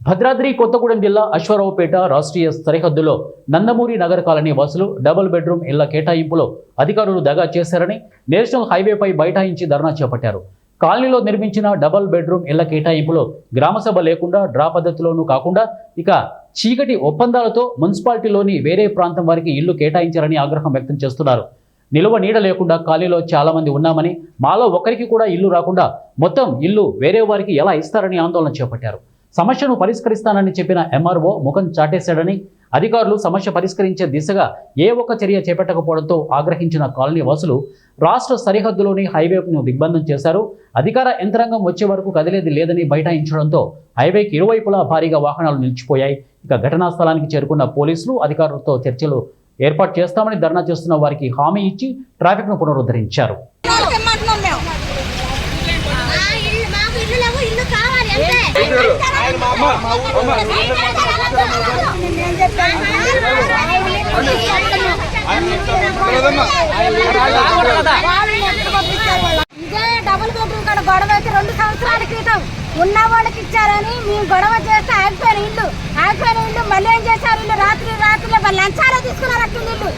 భద్రాద్రి కొత్తగూడెం జిల్లా అశ్వారావుపేట రాష్ట్రీయ సరిహద్దులో నందమూరి నగర్ కాలనీ వాసులు డబుల్ బెడ్రూమ్ ఇళ్ల కేటాయింపులో అధికారులు దగా చేశారని నేషనల్ హైవేపై బైఠాయించి ధర్నా చేపట్టారు. కాలనీలో నిర్మించిన డబుల్ బెడ్రూమ్ ఇళ్ల కేటాయింపులో గ్రామసభ లేకుండా డ్రా పద్ధతిలోనూ కాకుండా ఇక చీకటి ఒప్పందాలతో మున్సిపాలిటీలోని వేరే ప్రాంతం వారికి ఇల్లు కేటాయించారని ఆగ్రహం వ్యక్తం చేస్తున్నారు. నిలువ నీడ లేకుండా ఖాళీలో చాలా మంది ఉన్నామని, మాలో ఒకరికి కూడా ఇల్లు రాకుండా మొత్తం ఇల్లు వేరే వారికి ఎలా ఇస్తారని ఆందోళన చేపట్టారు. సమస్యను పరిష్కరిస్తానని చెప్పిన ఎంఆర్ఓ ముఖం చాటేశాడని, అధికారులు సమస్య పరిష్కరించే దిశగా ఏ ఒక్క చర్య చేపట్టకపోవడంతో ఆగ్రహించిన కాలనీ వాసులు రాష్ట్ర సరిహద్దులోని హైవేను దిగ్బంధం చేశారు. అధికార యంత్రాంగం వచ్చే వరకు కదిలేది లేదని బైఠాయించడంతో హైవేకి ఇరువైపులా భారీగా వాహనాలు నిలిచిపోయాయి. ఇక ఘటనా స్థలానికి చేరుకున్న పోలీసులు అధికారులతో చర్చలు ఏర్పాటు చేస్తామని ధర్నా చేస్తున్న వారికి హామీ ఇచ్చి ట్రాఫిక్ను పునరుద్ధరించారు. ఇదే డబుల్ బెడ్రూమ్ కాడ గొడవ అయితే 2 సంవత్సరాల క్రితం ఉన్న వాళ్ళకి ఇచ్చారని మేము గొడవ చేస్తే ఆగిపోయిన ఇల్లు మళ్ళీ ఏం చేశారు, ఇల్లు రాత్రి లంచాలే తీసుకున్నారు. అక్కడ ఇల్లు